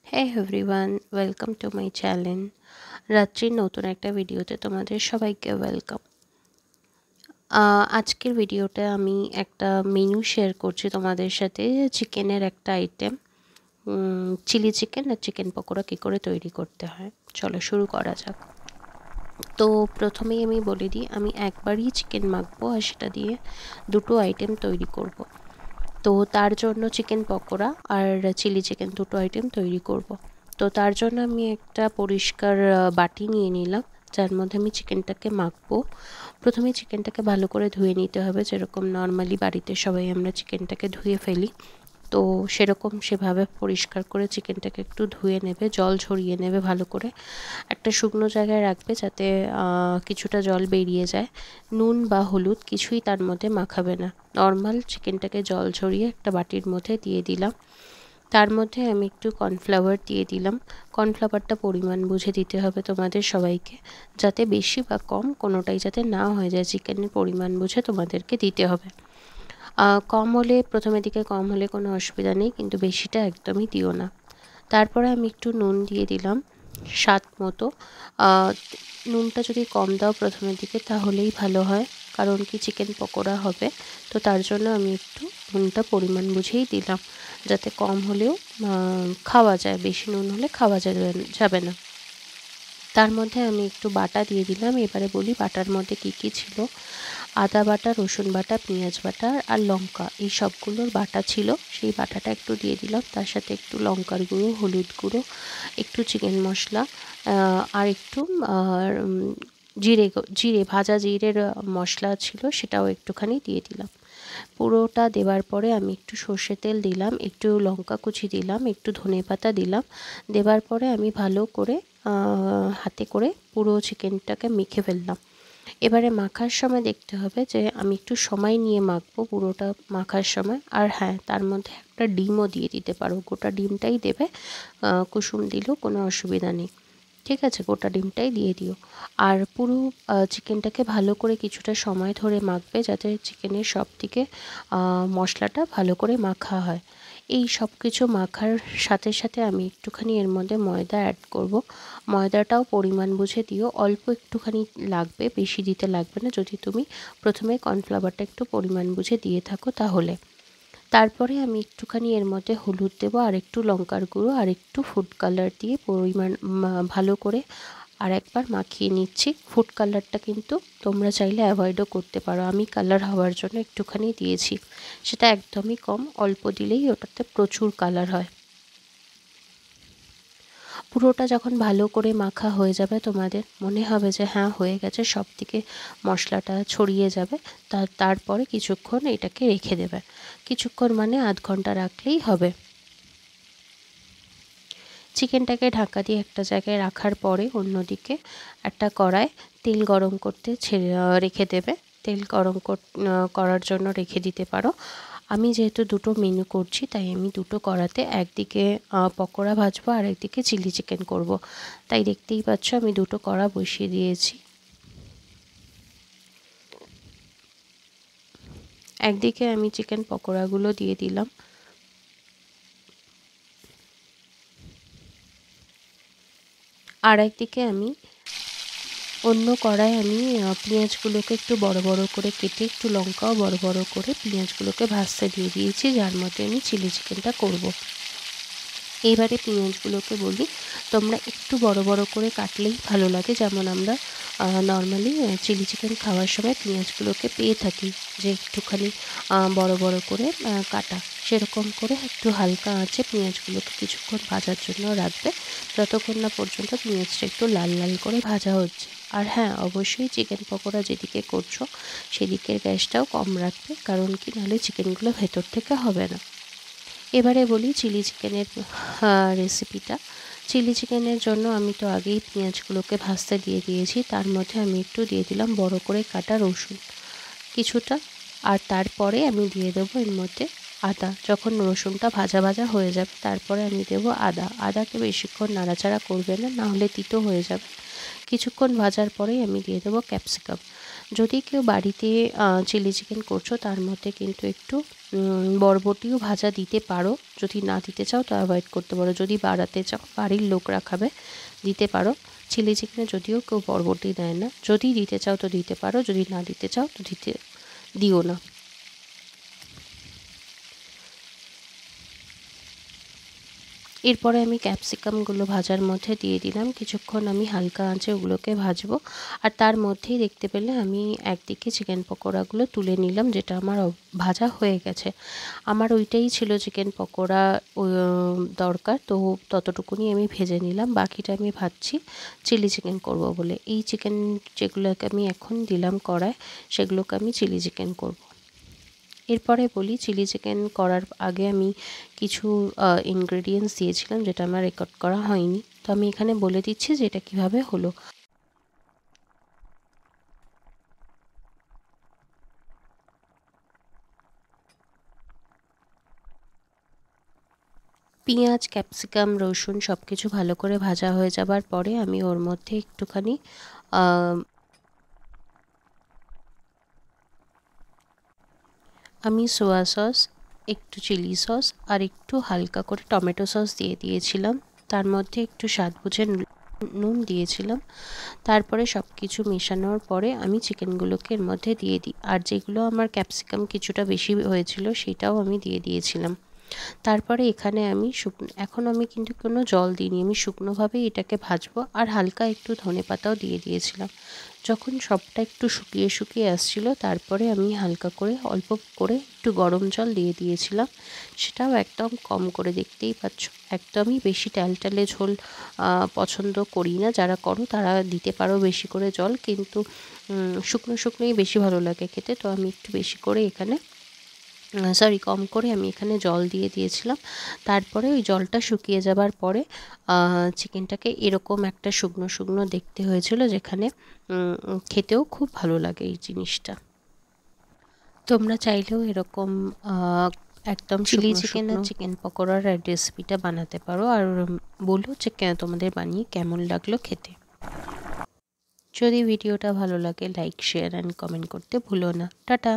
Hey everyone, welcome to my channel. রাত্রির নতুন একটা ভিডিওতে তোমাদের সবাইকে ওয়েলকাম। আজকের ভিডিওটা আমি একটা মেনু শেয়ার করছি তোমাদের সাথে। চিকেনের একটা আইটেম, চিলি চিকেন আর চিকেন পকোড়া কী করে তৈরি করতে হয়। চলো শুরু করা যাক। তো প্রথমেই আমি বলে দিই, আমি একবারই চিকেন মাখবো আর সেটা দিয়ে দুটো আইটেম তৈরি করব। তো তার জন্য চিকেন পকোড়া আর চিলি চিকেন দুটো আইটেম তৈরি করব। তো তার জন্য আমি একটা পরিষ্কার বাটি নিয়ে নিলাম, যার মধ্যে আমি চিকেনটাকে মাখবো। প্রথমে চিকেনটাকে ভালো করে ধুয়ে নিতে হবে, যেরকম নর্মালি বাড়িতে সবাই আমরা চিকেনটাকে ধুয়ে ফেলি। তো সেভাবে পরিষ্কার করে চিকেনটাকে একটু ধুয়ে নেবে, জল ঝরিয়ে নেবে ভালো করে। একটা শুকনো জায়গায় রাখবে যাতে কিছুটা জল বেরিয়ে যায়। নুন বা হলুদ কিছুই তার মধ্যে মাখাবে না, নর্মাল চিকেনটাকে জল ঝরিয়ে একটা বাটির মধ্যে দিয়ে দিলাম। তার মধ্যে আমি একটু কর্নফ্লাওয়ার দিয়ে দিলাম। কর্নফ্লাওয়ারটা পরিমাণ বুঝে দিতে হবে তোমাদের সবাইকে, যাতে বেশি বা কম কোনোটাই যাতে না হয়ে যায়, চিকেনের পরিমাণ বুঝে তোমাদেরকে দিতে হবে। কম হলে প্রথমের দিকে কম হলে কোনো অসুবিধা নেই, কিন্তু বেশিটা একদমই দিও না। তারপরে আমি একটু নুন দিয়ে দিলাম স্বাদ মতো। নুনটা যদি কম দাও প্রথমের দিকে তাহলেই ভালো হয়, কারণ কি চিকেন পকোড়া হবে। তো তার জন্য আমি একটু নুনটা পরিমাণ বুঝেই দিলাম, যাতে কম হলেও খাওয়া যায়, বেশি নুন হলে খাওয়া যাবে না। তার মধ্যে আমি একটু বাটা দিয়ে দিলাম। এবারে বলি বাটার মধ্যে কী কী ছিল। আদা বাটা, রসুন বাটা, পেঁয়াজ বাটা আর লঙ্কা, এই সবগুলোর বাটা ছিল। সেই বাটাটা একটু দিয়ে দিলাম, তার সাথে একটু লঙ্কার গুঁড়ো, হলুদ গুঁড়ো, একটু চিকেন মশলা, আর একটু জিরে ভাজা জিরের মশলা ছিল, সেটাও একটুখানি দিয়ে দিলাম। পুরোটা দেওয়ার পরে আমি একটু সর্ষে তেল দিলাম, একটু লঙ্কা কুচি দিলাম, একটু ধনেপাতা দিলাম। দেওয়ার পরে আমি ভালো করে হাতে করে পুরো চিকেনটাকে মেখে ফেললাম। এবারে মাখার সময় দেখতে হবে যে আমি একটু সময় নিয়ে মাখবো পুরোটা মাখার সময়। আর হ্যাঁ, তার মধ্যে একটা ডিমও দিয়ে দিতে পারো, গোটা ডিমটাই দেবে, কুসুম দিলেও কোনো অসুবিধা নেই। ঠিক আছে, গোটা ডিমটাই দিয়ে দিও। আর পুরো চিকেনটাকে ভালো করে কিছুটা সময় ধরে মাখবে, যাতে চিকেনের সব দিকে মশলাটা ভালো করে মাখা হয়। এই সব কিছু মাখার সাথে সাথে আমি একটুখানি এর মধ্যে ময়দা অ্যাড করব। ময়দাটাও পরিমাণ বুঝে দিও, অল্প একটুখানি লাগবে, বেশি দিতে লাগবে না, যদি তুমি প্রথমে কর্নফ্লাওয়ারটা একটু পরিমাণ বুঝে দিয়ে থাকো তাহলে। তারপরে আমি একটুখানি এর মধ্যে হলুদ দেবো, আর একটু লঙ্কার গুঁড়ো, আর একটু ফুড কালার দিয়ে পরিমাণ ভালো করে আর একবার মাখিয়ে নিচ্ছি। ফুড কালারটা কিন্তু তোমরা চাইলে অ্যাভয়েডও করতে পারো, আমি কালার হওয়ার জন্য একটুখানি দিয়েছি। সেটা একদমই কম, অল্প দিলেই ওটাতে প্রচুর কালার হয়। পুরোটা যখন ভালো করে মাখা হয়ে যাবে, তোমাদের মনে হবে যে হ্যাঁ হয়ে গেছে, সব দিকে মশলাটা ছড়িয়ে যাবে, তারপরে কিছুক্ষণ এটাকে রেখে দেবে। কিছুক্ষণ মানে আধ ঘন্টা রাখলেই হবে। চিকেনটাকে ঢাকা দিয়ে একটা জায়গায় রাখার পরে অন্যদিকে একটা কড়ায় তেল গরম করতে রেখে দেবে। তেল গরম করার জন্য রেখে দিতে পারো। আমি যেহেতু দুটো মেনু করছি, তাই আমি দুটো কড়াতে একদিকে পকোড়া ভাজবো আর একদিকে চিলি চিকেন করব। তাই দেখতেই পাচ্ছ আমি দুটো কড়া বসিয়ে দিয়েছি। একদিকে আমি চিকেন পকোড়াগুলো দিয়ে দিলাম, আর একদিকে আমি অন্য কড়ায় আমি পেঁয়াজগুলোকে একটু বড় বড় করে কেটে, একটু লঙ্কাও বড় বড় করে পেঁয়াজগুলোকে ভাজতে দিয়ে দিয়েছি, যার মধ্যে আমি চিলি চিকেনটা করব। এইবারে পেঁয়াজগুলোকে বলি তোমরা একটু বড় বড় করে কাটলেই ভালো লাগে, যেমন আমরা নর্মালি চিলি চিকেন খাওয়ার সময় পেঁয়াজগুলোকে পেয়ে থাকি, যে একটুখানি বড় বড় করে কাটা। সেরকম করে একটু হালকা আঁচে পেঁয়াজগুলোকে কিছুক্ষণ ভাজার জন্য রাখবে, যতক্ষণ না পর্যন্ত পেঁয়াজটা একটু লাল লাল করে ভাজা হচ্ছে। আর হ্যাঁ, অবশ্যই চিকেন পকোড়া যেদিকে করছো সেদিকের গ্যাসটাও কম রাখবে, কারণ কি নাহলে চিকেনগুলো ভেতর থেকে হবে না। এবারে বলি চিলি চিকেনের রেসিপিটা। চিলি চিকেনের জন্য আমি তো আগেই পেঁয়াজগুলোকে ভাজতে দিয়ে দিয়েছি, তার মধ্যে আমি একটু দিয়ে দিলাম বড় করে কাটা রসুন কিছুটা, আর তারপরে আমি দিয়ে দেবো এর মধ্যে আদা। যখন রসুনটা ভাজা ভাজা হয়ে যাবে তারপরে আমি দেবো আদা। আদাকে বেশিক্ষণ নাড়াচাড়া করবে না, নাহলে তিতো হয়ে যাবে। কিছুক্ষণ ভাজার পরেই আমি দিয়ে দেবো ক্যাপসিকাম। যদি কেউ বাড়িতে চিলি চিকেন করছো তার মধ্যে কিন্তু একটু বরবটিও ভাজা দিতে পারো, যদি না দিতে চাও তো অ্যাভয়েড করতে পারো। যদি বাড়াতে চাও, বাড়ির লোকরা খাবে, দিতে পারো। চিলি চিকেনে যদিও কেউ বরবটি দেয় না, যদি দিতে চাও তো দিতে পারো, যদি না দিতে চাও তো দিও না। এরপরে আমি ক্যাপসিকামগুলো ভাজার মধ্যে দিয়ে দিলাম। কিছুক্ষণ আমি হালকা আঁচে ওগুলোকে ভাজবো। আর তার মধ্যেই দেখতে পেলে আমি একদিকে চিকেন পকোড়াগুলো তুলে নিলাম, যেটা আমার ভাজা হয়ে গেছে। আমার ওইটাই ছিল চিকেন পকোড়া দরকার, তো ততটুকুনি আমি ভেজে নিলাম। বাকিটা আমি ভাজছি চিলি চিকেন করব বলে। এই চিকেন যেগুলোকে আমি এখন দিলাম কড়ায়, সেগুলোকে আমি চিলি চিকেন করব। এরপরে বলি, চিলি চিকেন করার আগে আমি কিছু ইনগ্রেডিয়েন্টস দিয়েছিলাম, যেটা আমার রেকর্ড করা হয়নি, তো আমি এখানে বলে দিচ্ছি যে এটা কীভাবে হলো। পেঁয়াজ, ক্যাপসিকাম, রসুন সব কিছু ভালো করে ভাজা হয়ে যাবার পরে আমি ওর মধ্যে একটুখানি আমি সোয়া সস, একটু চিলি সস আর একটু হালকা করে টমেটো সস দিয়ে দিয়েছিলাম। তার মধ্যে একটু স্বাদ বুঝে নুন দিয়েছিলাম। তারপরে সব কিছু মেশানোর পরে আমি চিকেনগুলোকে এর মধ্যে দিয়ে দিই। আর যেগুলো আমার ক্যাপসিকাম কিছুটা বেশি হয়েছিল সেটাও আমি দিয়ে দিয়েছিলাম। তারপরে এখানে আমি এখন আমি কিন্তু কোনো জল দিইনি, আমি শুকনোভাবেই এটাকে ভাজবো। আর হালকা একটু ধনেপাতাও দিয়ে দিয়েছিলাম। যখন সবটা একটু শুকিয়ে শুকিয়ে আসছিল, তারপরে আমি হালকা করে অল্প করে একটু গরম জল দিয়ে দিয়েছিলাম। সেটাও একদম কম করে, দেখতেই পাচ্ছ একদমই বেশি ট্যালট্যালে ঝোল পছন্দ করি না। যারা করো তারা দিতে পারো বেশি করে জল, কিন্তু শুকনো শুকনোই বেশি ভালো লাগে খেতে। তো আমি একটু বেশি করে এখানে কম করে আমি এখানে জল দিয়ে দিয়েছিলাম। তারপরে ওই জলটা শুকিয়ে যাবার পরে চিকেনটাকে এরকম একটা শুকনো শুকনো দেখতে হয়েছিল, যেখানে খেতেও খুব ভালো লাগে এই জিনিসটা। তোমরা চাইলেও এরকম একদম চিলি চিকেন আর চিকেন পকোড়ার রেসিপিটা বানাতে পারো। আর বলো যে তোমাদের বানিয়ে কেমন লাগলো খেতে। যদি ভিডিওটা ভালো লাগে, লাইক, শেয়ার অ্যান্ড কমেন্ট করতে ভুলো না। টাটা।